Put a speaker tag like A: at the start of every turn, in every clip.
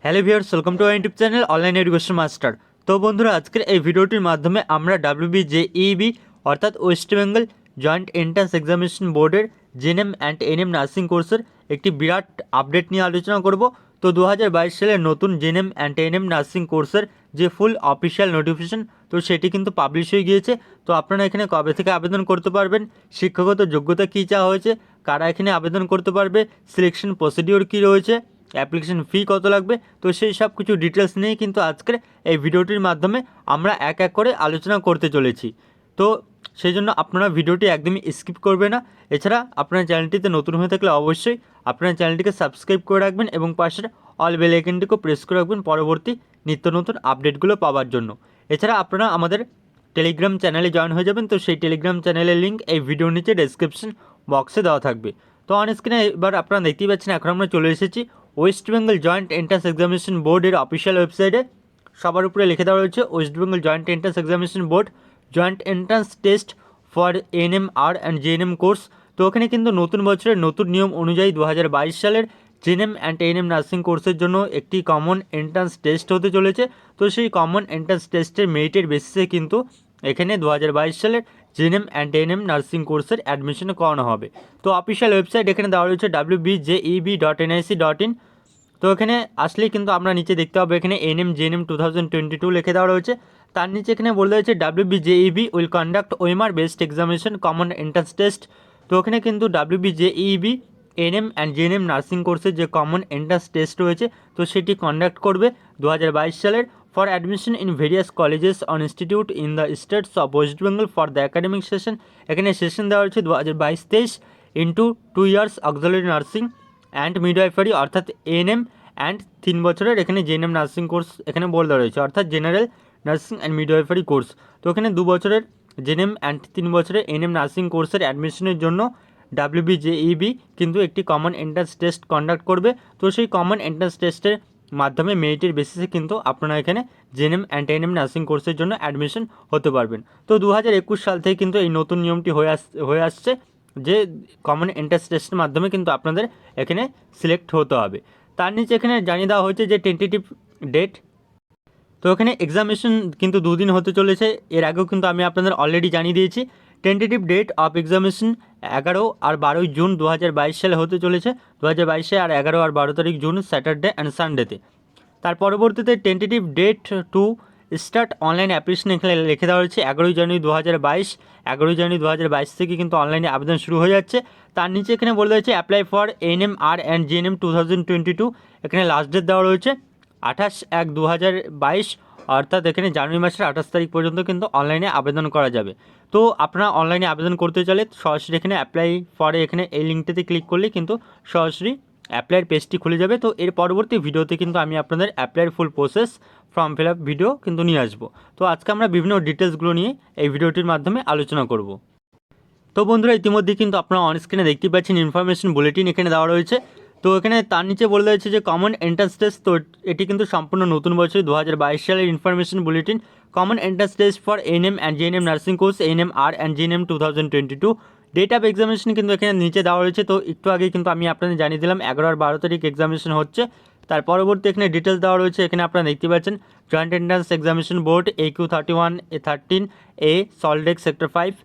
A: Hello viewers, welcome to our YouTube channel online education master. তো বন্ধুরা, আজকের এই ভিডিওটির মাধ্যমে আমরা WBJEB অর্থাৎ West Bengal joint entrance examination বোর্ডের জেএনএম অ্যান্ড এনএম নার্সিং কোর্সের একটি বিরাট আপডেট নিয়ে আলোচনা করব। তো 2022 সালের নতুন জেএনএম অ্যান্ড এনএম নার্সিং কোর্সের যে ফুল অফিসিয়াল নোটিফিকেশন, তো সেটি কিন্তু পাবলিশ হয়ে গিয়েছে। তো আপনারা এখানে কবে থেকে আবেদন করতে পারবেন, শিক্ষাগত যোগ্যতা কী চাওয়া হয়েছে, কারা এখানে আবেদন করতে পারবে, সিলেকশন প্রসিডিওর কী রয়েছে, অ্যাপ্লিকেশন ফি কত লাগবে, তো সেই সব কিছু ডিটেলস নিয়ে কিন্তু আজকের এই ভিডিওটির মাধ্যমে আমরা এক এক করে আলোচনা করতে চলেছি। তো সেই জন্য আপনারা ভিডিওটি একদমই স্কিপ করবে না। এছাড়া আপনার চ্যানেলটিতে নতুন হয়ে থাকলে অবশ্যই আপনার চ্যানেলটিকে সাবস্ক্রাইব করে রাখবেন এবং পাশের অল বেল আইকনটিকেও প্রেস করে রাখবেন পরবর্তী নিত্য নতুন আপডেটগুলো পাওয়ার জন্য। এছাড়া আপনারা আমাদের টেলিগ্রাম চ্যানেলে জয়েন হয়ে যাবেন। তো সেই টেলিগ্রাম চ্যানেলের লিঙ্ক এই ভিডিওর নিচে ডেসক্রিপশন বক্সে দেওয়া থাকবে। তো অন স্ক্রিনে এবার আপনারা দেখতেই পাচ্ছেন, এখন আমরা চলে এসেছি West Bengal joint entrance examination বোর্ডের অফিসিয়াল ওয়েবসাইটে। সবার উপরে লিখে দেওয়া রয়েছে West Bengal joint entrance examination board joint entrance test for NMR and GNM course. তো ওখানে কিন্তু নতুন বছরের নতুন নিয়ম অনুযায়ী 2022 সালের জেএনএম অ্যান্ড এএনএম নার্সিং কোর্সের জন্য একটি কমন এন্ট্রান্স টেস্ট হতে চলেছে। তো সেই কমন এন্ট্রান্স টেস্টের মেরিটের বেসিসে কিন্তু এখানে 2022 সালের জেএনএম অ্যান্ড এএনএম নার্সিং কোর্সের অ্যাডমিশন করানো হবে। তো অফিসিয়াল ওয়েবসাইট এখানে দেওয়া রয়েছে wbjeb.nic.in। তো এখানে আসলেই কিন্তু আমরা নিচে দেখতে পাবো এখানে এনএম জেএনএম 2022 লিখে দেওয়া রয়েছে। তার নিচে এখানে বলে রয়েছে WBJEB will conduct OMR based examination common entrance test. তো এখানে কিন্তু WBJEB NM and GNM nursing কোর্সের যে কমন এন্ট্রান্স টেস্ট রয়েছে, তো সেটি কন্ডাক্ট করবে 2022 সালের for admission in various colleges on institute in the states of West Bengal for the academic session. এখানে সেশন দেওয়া হচ্ছে 2022-23 into 2 years auxiliary nursing and midwifery অর্থাৎ এএনএম অ্যান্ড 3 বছরের এখানে জেএনএম নার্সিং কোর্স এখানে বলে দেওয়া রয়েছে অর্থাৎ general nursing and midwifery course. তো এখানে 2 বছরের জেএনএম অ্যান্ড 3 বছরের এএনএম নার্সিং কোর্সের অ্যাডমিশনের জন্য WBJEB কিন্তু একটি কমন এন্ট্রান্স টেস্ট কন্ডাক্ট করবে। তো সেই কমন এন্ট্রান্স টেস্টের মাধ্যমে মেরিটের বেসিসে কিন্তু আপনারা এখানে জেএনএম অ্যান্ড এএনএম নার্সিং কোর্সের জন্য অ্যাডমিশন হতে পারবেন। তো 2021 সাল থেকে কিন্তু এই নতুন নিয়মটি হয়ে আসছে যে কমন এন্ট্রান্স টেস্টের মাধ্যমে কিন্তু আপনাদের এখানে সিলেক্ট হতে হবে। তার নিচে এখানে জানিয়ে দেওয়া হয়েছে যে টেন্টেটিভ ডেট। তো এখানে এক্সামিনেশন কিন্তু 2 দিন হতে চলেছে। এর আগেও কিন্তু আমি আপনাদের অলরেডি জানিয়ে দিয়েছি। টেন্টেটিভ ডেট অফ এক্সামিনেশন 11 আর 12 জুন 2022 সালে হতে চলেছে। 2022 আর 11 আর 12 তারিখ জুন স্যাটারডে অ্যান্ড সানডেতে। তার পরবর্তীতে tentative date to start online application এখানে লিখে দেওয়া হয়েছে 11 জানুয়ারি 2022। 11 জানুয়ারি 2022 থেকে কিন্তু অনলাইনে আবেদন শুরু হয়ে যাচ্ছে। তার নিচে এখানে বলে রয়েছে apply for NMR and GNM 2022। এখানে লাস্ট ডেট দেওয়া রয়েছে 28/1/2022 অর্থাৎ এখানে জানুয়ারি মাসের 28 তারিখ পর্যন্ত কিন্তু অনলাইনে আবেদন করা যাবে। তো আপনারা অনলাইনে আবেদন করতে চাইলে সরাসরি এখানে অ্যাপ্লাই ফরে এখানে এই লিঙ্কটাতে ক্লিক করলে কিন্তু সরাসরি অ্যাপ্লাইয়ের পেজটি খুলে যাবে। তো এর পরবর্তী ভিডিওতে কিন্তু আমি আপনাদের অ্যাপ্লাইয়ের full process form fill up video কিন্তু নিয়ে আসবো। তো আজকে আমরা বিভিন্ন ডিটেলসগুলো নিয়ে এই ভিডিওটির মাধ্যমে আলোচনা করব। তো বন্ধুরা, ইতিমধ্যে কিন্তু আপনারা অন স্ক্রিনে দেখতে পাচ্ছেন ইনফরমেশন বুলেটিন এখানে দেওয়া রয়েছে। তো এখানে তার নিচে বলে রয়েছে যে কমন এন্ট্রান্স টেস্ট। তো এটি কিন্তু সম্পূর্ণ নতুন বছর 2022 সালের information bulletin common entrance test for ANM and GNM nursing course ANMR and GNM 2022। Date of examination কিন্তু এখানে নিচে দেওয়া রয়েছে। তো একটু আগে কিন্তু আমি আপনাদের জানিয়ে দিলাম 11 আর 12 তারিখ এক্সামিনেশন হচ্ছে। তার পরবর্তী এখানে ডিটেলস দেওয়া রয়েছে। এখানে আপনারা দেখতে পাচ্ছেন joint entrance examination board AQ31A13A Salt Lake sector 5।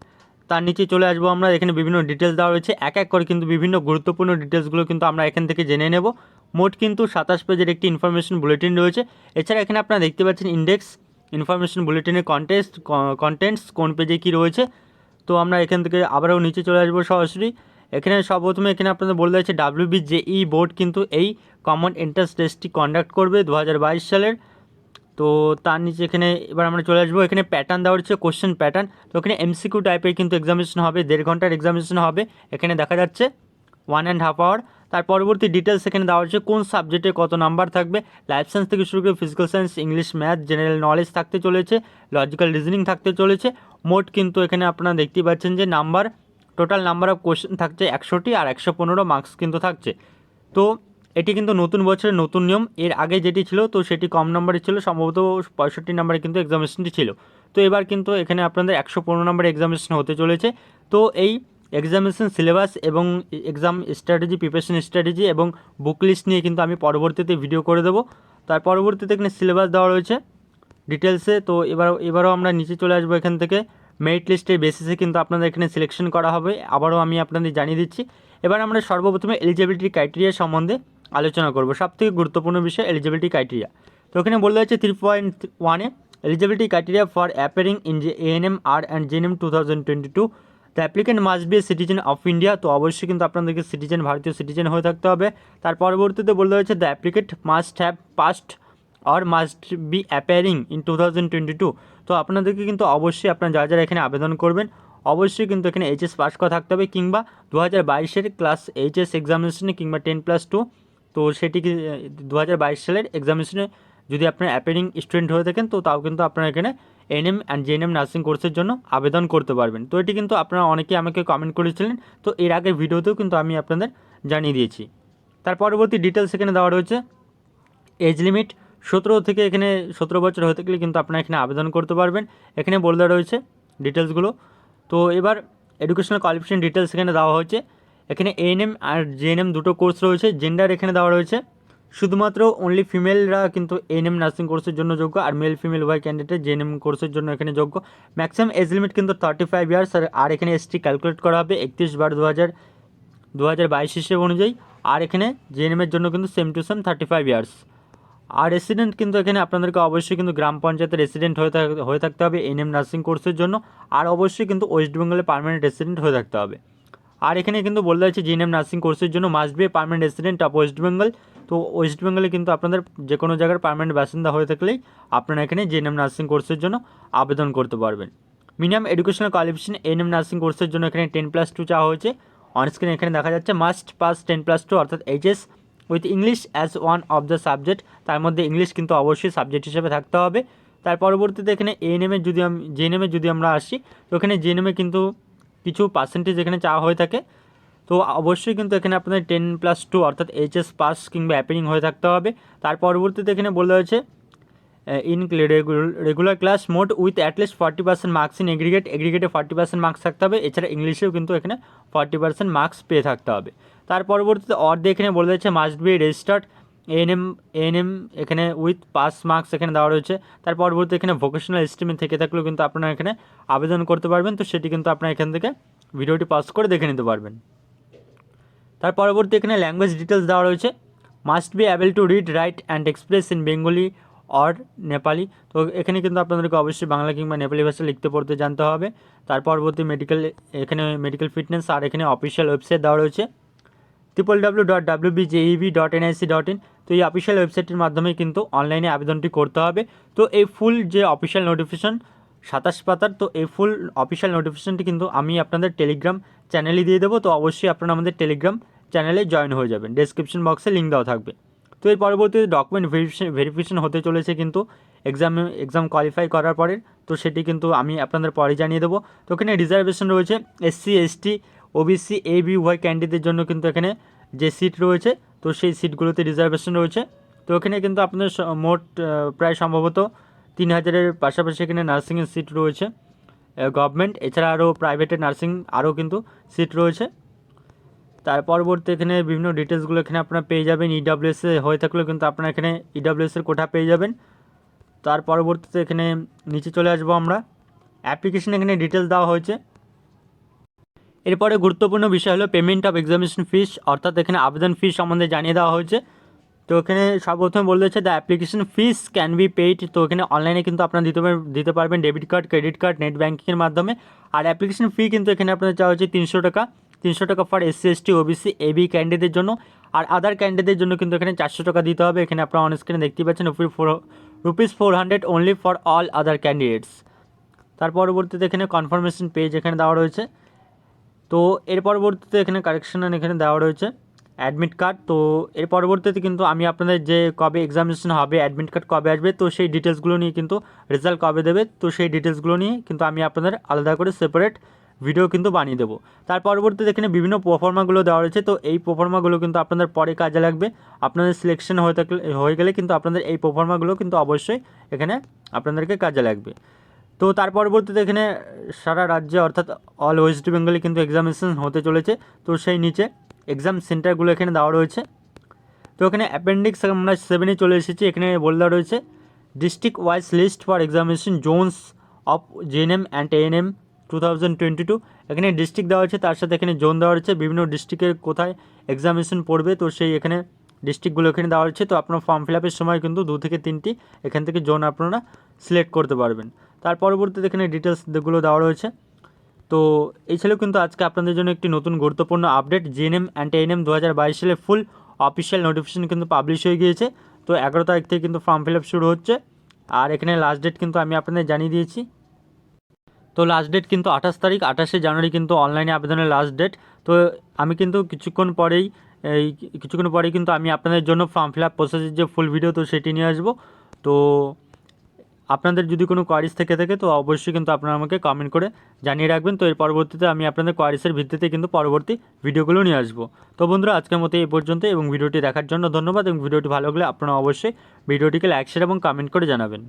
A: তার নিচে চলে আসবো আমরা, এখানে বিভিন্ন ডিটেলস দেওয়া রয়েছে। এক এক করে কিন্তু বিভিন্ন গুরুত্বপূর্ণ ডিটেলসগুলো কিন্তু আমরা এখান থেকে জেনে নেব। মোট কিন্তু 27 পেজের একটি ইনফরমেশন বুলেটিন রয়েছে। এছাড়া এখানে আপনারা দেখতে পাচ্ছেন ইন্ডেক্স ইনফরমেশন বুলেটিনের কন্টেন্টস কোন পেজে কী রয়েছে। তো আমরা এখান থেকে আবারও নিচে চলে আসবো সরাসরি। এখানে সর্বপ্রথমে এখানে আপনাদের বলে দিয়েছে WBJE বোর্ড কিন্তু এই কমন এন্ট্রান্স টেস্টটি কন্ডাক্ট করবে 2022 সালের। তো তার নিচে এখানে এবার আমরা চলে আসবো, এখানে প্যাটার্ন দেওয়া হচ্ছে কোশ্চেন প্যাটার্ন। তো এখানে MCQ টাইপের কিন্তু এক্সামিনেশন হবে, 1.5 ঘন্টার এক্সামিনেশন হবে। এখানে দেখা যাচ্ছে 1.5 আওয়ার। তার পরবর্তী ডিটেলস এখানে দেওয়া হচ্ছে কোন সাবজেক্টে কত নাম্বার থাকবে। লাইফ সায়েন্স থেকে শুরু করে physical science, English, math, general knowledge থাকতে চলেছে, লজিক্যাল রিজনিং থাকতে চলেছে। মোট কিন্তু এখানে আপনারা দেখতেই পাচ্ছেন যে number total number of question থাকছে 100টি আর 115 মার্কস কিন্তু থাকছে। তো এটি কিন্তু নতুন বছরের নতুন নিয়ম। এর আগে যেটি ছিল তো সেটি কম নাম্বারে ছিল, সম্ভবত 65 নাম্বারে কিন্তু এক্সামিনেশনটি ছিল। তো এবার কিন্তু এখানে আপনাদের 115 নাম্বারের এক্সামিনেশন হতে চলেছে। তো এই এক্সামিনেশন সিলেবাস এবং এক্সাম স্ট্র্যাটেজি, প্রিপারেশন স্ট্র্যাটেজি এবং বুক লিস্ট নিয়ে কিন্তু আমি পরবর্তীতে ভিডিও করে দেবো। তার পরবর্তীতে এখানে সিলেবাস দেওয়া রয়েছে ডিটেলসে। তো এবারও আমরা নিচে চলে আসবো। এখান থেকে মেরিট লিস্টের বেসিসে কিন্তু আপনাদের এখানে সিলেকশন করা হবে, আবারও আমি আপনাদের জানিয়ে দিচ্ছি। এবার আমরা সর্বপ্রথমে এলিজিবিলিটি ক্রাইটেরিয়া সম্বন্ধে আলোচনা করব। সবথেকে গুরুত্বপূর্ণ বিষয় এলিজিবিলিটি ক্রাইটেরিয়া। তো এখানে বলা হচ্ছে 3.1-এ eligibility criteria for appearing in ANM R and GNM 2022, the applicant must be a citizen of India. তো অবশ্যই কিন্তু আপনাদেরকে সিটিজেন, ভারতীয় সিটিজেন হয়ে থাকতে হবে। তার পরবর্তীতে বলা হয়েছে the applicant must have passed or must be appearing in 2022। তো আপনাদেরকে কিন্তু অবশ্যই আপনার যারা যারা এখানে আবেদন করবেন অবশ্যই কিন্তু এখানে এইচএস পাস করা থাকতে হবে, কিংবা 2022-এর ক্লাস এইচএস এক্সামিনেশনে কিংবা 10+2। তো সেটি 2022 সালের এক্সামিনেশনে যদি আপনার অ্যাপিয়ারিং স্টুডেন্ট হয়ে থাকেন তো তাও কিন্তু আপনারা এখানে এনএম অ্যান্ড জেএনএম নার্সিং কোর্সের জন্য আবেদন করতে পারবেন। তো এটি কিন্তু আপনারা অনেকেই আমাকে কমেন্ট করেছিলেন, তো এর আগের ভিডিওতেও কিন্তু আমি আপনাদের জানিয়ে দিয়েছি। তার পরবর্তী ডিটেলস এখানে দেওয়া রয়েছে। এজ লিমিট 17 থেকে এখানে 17 বছর হতে গেলে কিন্তু আপনারা এখানে আবেদন করতে পারবেন, এখানে বলে দেওয়া রয়েছে ডিটেলসগুলো। তো এবার এডুকেশনাল কোয়ালিফিকেশন ডিটেলস এখানে দেওয়া হয়েছে। এখানে এএনএম আর জেএনএম দুটো কোর্স রয়েছে। জেন্ডার এখানে দেওয়া রয়েছে, শুধুমাত্র অনলি ফিমেলরা কিন্তু এএনএম নার্সিং কোর্সের জন্য যোগ্য, আর মেল ফিমেল উভয় ক্যান্ডিডেট জেএনএম কোর্সের জন্য এখানে যোগ্য। ম্যাক্সিমাম এজ লিমিট কিন্তু 35 ইয়ার্স, আর এখানে এসটি ক্যালকুলেট করা হবে 31/12/2022 হিসেবে অনুযায়ী। আর এখানে জেএনএমের জন্য কিন্তু সেম টু সেম 35 ইয়ার্স। আর রেসিডেন্ট কিন্তু এখানে আপনাদেরকে অবশ্যই কিন্তু গ্রাম পঞ্চায়েতের রেসিডেন্ট হয়ে থাকতে হবে এএনএম নার্সিং কোর্সের জন্য, আর অবশ্যই কিন্তু ওয়েস্ট বেঙ্গলে পার্মানেন্ট রেসিডেন্ট হয়ে থাকতে হবে। আর এখানে কিন্তু বলতে হচ্ছে জিএনএম নার্সিং কোর্সের জন্য must be permanent resident of West Bengal. তো ওয়েস্ট বেঙ্গলে কিন্তু আপনাদের যে কোনো জায়গার পার্মানেন্ট বাসিন্দা হয়ে থাকলেই আপনারা এখানে জিএনএম নার্সিং কোর্সের জন্য আবেদন করতে পারবেন। Minimum educational qualification ANM nursing কোর্সের জন্য এখানে 10+2 চাওয়া হয়েছে। অনস্ক্রিন এখানে দেখা যাচ্ছে মাস্ট পাস 10+2 অর্থাৎ HS with English as one of the subject. তার মধ্যে ইংলিশ কিন্তু অবশ্যই সাবজেক্ট হিসেবে থাকতে হবে। তার পরবর্তীতে এখানে এএনএমের জেএনএমে যদি আমরা আসি, তো এখানে জেএনএমে কিন্তু কিছু পার্সেন্টেজ এখানে চাওয়া হয়ে থাকে। তো অবশ্যই কিন্তু এখানে আপনাদের 10+2 অর্থাৎ এইচএস পাস কিংবা অ্যাপিয়ারিং হয়ে থাকতে হবে। তার পরবর্তীতে এখানে বলা হয়েছে in regular class mode with at least 40% marks in এগ্রিগেটে 40% মার্কস থাকতে হবে। এছাড়া ইংলিশেও কিন্তু এখানে 40% মার্কস পেয়ে থাকতে হবে। তার পরবর্তীতে অর্ধে এখানে বলে দিচ্ছে মাস্ট বি রেজিস্টার্ড এএনএম এখানে উইথ পাস মার্কস এখানে দেওয়া রয়েছে। তার পরবর্তী এখানে ভোকেশনাল স্ট্রিমে থেকে থাকলেও কিন্তু আপনারা এখানে আবেদন করতে পারবেন। তো সেটি কিন্তু আপনারা এখান থেকে ভিডিওটি পাস করে দেখে নিতে পারবেন। তার পরবর্তী এখানে ল্যাঙ্গুয়েজ ডিটেলস দেওয়া রয়েছে। Must be able to read write and express in Bengali or Nepali. তো এখানে কিন্তু আপনাদেরকে অবশ্যই বাংলা কিংবা নেপালি ভাষা লিখতে পড়তে জানতে হবে। তার পরবর্তী এখানে মেডিকেল ফিটনেস, আর এখানে অফিসিয়াল ওয়েবসাইট দেওয়া রয়েছে www.wbjeb.nic.in। তো এই অফিসিয়াল ওয়েবসাইটের মাধ্যমে কিন্তু অনলাইনে আবেদনটি করতে হবে। তো এই ফুল যে অফিসিয়াল নোটিফিকেশন 27 পাতার, তো এই ফুল অফিসিয়াল নোটিফিকেশনটি কিন্তু আমি আপনাদের টেলিগ্রাম চ্যানেলে দিয়ে দেবো। তো অবশ্যই আপনারা আমাদের টেলিগ্রাম চ্যানেলে জয়েন হয়ে যাবেন, ডেসক্রিপশন বক্সে লিঙ্ক দেওয়া থাকবে। তো এর পরবর্তীতে ডকুমেন্ট ভেরিফিকেশন হতে চলেছে কিন্তু এক্সাম কোয়ালিফাই করার পরে। তো সেটি কিন্তু আমি আপনাদের পরে জানিয়ে দেবো। তো এখানে রিজার্ভেশন রয়েছে এসসি, এসটি, ওবিসি, এবি উভয় ক্যান্ডিডেটের জন্য কিন্তু এখানে যে সিট রয়েছে তো সেই সিটগুলোতে রিজার্ভেশন রয়েছে। তো এখানে কিন্তু আপনাদের মোট প্রায় সম্ভবত 3000-এর পাশাপাশি এখানে নার্সিংয়ের সিট রয়েছে গভর্নমেন্ট, এছাড়া আরও প্রাইভেটের নার্সিং আরও কিন্তু সিট রয়েছে। তার পরবর্তী এখানে বিভিন্ন ডিটেলসগুলো এখানে আপনারা পেয়ে যাবেন। ইডাব্লিউএসে হয়ে থাকলেও কিন্তু আপনারা এখানে ইডাব্লিউএসের কোঠা পেয়ে যাবেন। তার পরবর্তীতে এখানে নিচে চলে আসবো আমরা। অ্যাপ্লিকেশন এখানে ডিটেলস দেওয়া হয়েছে। এরপরে গুরুত্বপূর্ণ বিষয় হলো পেমেন্ট অফ এক্সামিনেশন ফিস, অর্থাৎ এখানে আবেদন ফি সম্বন্ধে জানিয়ে দেওয়া হয়েছে। তো এখানে সর্বপ্রথমে বলে দিচ্ছে the application fees can be paid. তো এখানে অনলাইনে কিন্তু আপনারা দিতে পারবেন debit card, credit card, net ব্যাঙ্কিংয়ের মাধ্যমে। আর অ্যাপ্লিকেশন ফি কিন্তু এখানে আপনাদের চাওয়া হচ্ছে 300 টাকা। 300 টাকা ফর এসসি, এসটি, ওবিসি, এবি ক্যান্ডিডেটের জন্য। আর আদার ক্যান্ডিডেটের জন্য কিন্তু এখানে 400 টাকা দিতে হবে। এখানে আপনারা অন স্ক্রিনে দেখতেই পাচ্ছেন ₹400 only for all other candidates. তার পরবর্তীতে এখানে কনফার্মেশন পেজ এখানে দেওয়া রয়েছে। তো এর পরবর্তীতে এখানে কারেকশন এখানে দেওয়া রয়েছে অ্যাডমিট কার্ড। তো এর পরবর্তীতে কিন্তু আমি আপনাদের যে কবে এক্সামিনেশন হবে, অ্যাডমিট কার্ড কবে আসবে, তো সেই ডিটেলসগুলো নিয়ে কিন্তু রেজাল্ট কবে দেবে, তো সেই ডিটেলসগুলো নিয়ে কিন্তু আমি আপনাদের আলাদা করে সেপারেট ভিডিও কিন্তু বানিয়ে দেবো। তার পরবর্তীতে এখানে বিভিন্ন প্রোফর্মাগুলো দেওয়া রয়েছে। তো এই প্রোফর্মাগুলো কিন্তু আপনাদের পরে কাজে লাগবে। আপনাদের সিলেকশন হয়ে গেলে কিন্তু আপনাদের এই প্রোফর্মাগুলো কিন্তু অবশ্যই এখানে আপনাদেরকে কাজে লাগবে। তো তার পরবর্তীতে এখানে সারা রাজ্যে অর্থাৎ অল ওয়েস্ট বেঙ্গলে কিন্তু এক্সামিনেশন হতে চলেছে। তো সেই নিচে এক্সাম সেন্টারগুলো এখানে দেওয়া রয়েছে। তো এখানে অ্যাপেন্ডিক্স আমরা 7-এ চলে এসেছি। এখানে বলে দেওয়া রয়েছে district wise list for examination zones of GNM and ANM 2022। এখানে ডিস্ট্রিক্ট দেওয়া হচ্ছে, তার সাথে এখানে জোন দেওয়া হচ্ছে, বিভিন্ন ডিস্ট্রিক্টের কোথায় এক্সামিনেশন পড়বে তো সেই এখানে ডিস্ট্রিক্টগুলো এখানে দেওয়া হচ্ছে। তো আপনার ফর্ম ফিল আপের সময় কিন্তু 2 থেকে 3টি এখান থেকে জোন আপনারা সিলেক্ট করতে পারবেন। তার পরবর্তীতে এখানে ডিটেলসগুলো দেওয়া রয়েছে। তো এই ছিল কিন্তু আজকে আপনাদের জন্য একটি নতুন গুরুত্বপূর্ণ আপডেট। জিএনএম অ্যান্ড এএনএম 2022 সালে ফুল অফিসিয়াল নোটিফিকেশন কিন্তু পাবলিশ হয়ে গিয়েছে। তো 11 তারিখ থেকে কিন্তু ফর্ম ফিল আপ শুরু হচ্ছে। আর এখানে লাস্ট ডেট কিন্তু আমি আপনাদের জানিয়ে দিয়েছি। তো লাস্ট ডেট কিন্তু 28 তারিখ, 28শে জানুয়ারি কিন্তু অনলাইনে আবেদনের লাস্ট ডেট। তো আমি কিন্তু কিছুক্ষণ পরেই কিন্তু আমি আপনাদের জন্য ফর্ম ফিল আপ প্রসেসের যে ফুল ভিডিও তো সেটি নিয়ে আসবো। তো আপনাদের যদি কোনো কোয়ারিজ থেকে থাকে তো অবশ্যই কিন্তু আপনারা আমাকে কমেন্ট করে জানিয়ে রাখবেন। তো এর পরবর্তীতে আমি আপনাদের কোয়ারিজের ভিত্তিতে কিন্তু পরবর্তী ভিডিওগুলো নিয়ে আসবো। তো বন্ধুরা আজকের মতো এই পর্যন্ত, এবং ভিডিওটি দেখার জন্য ধন্যবাদ। এবং ভিডিওটি ভালো লাগলে আপনারা অবশ্যই ভিডিওটিকে লাইক শেয়ার এবং কমেন্ট করে জানাবেন।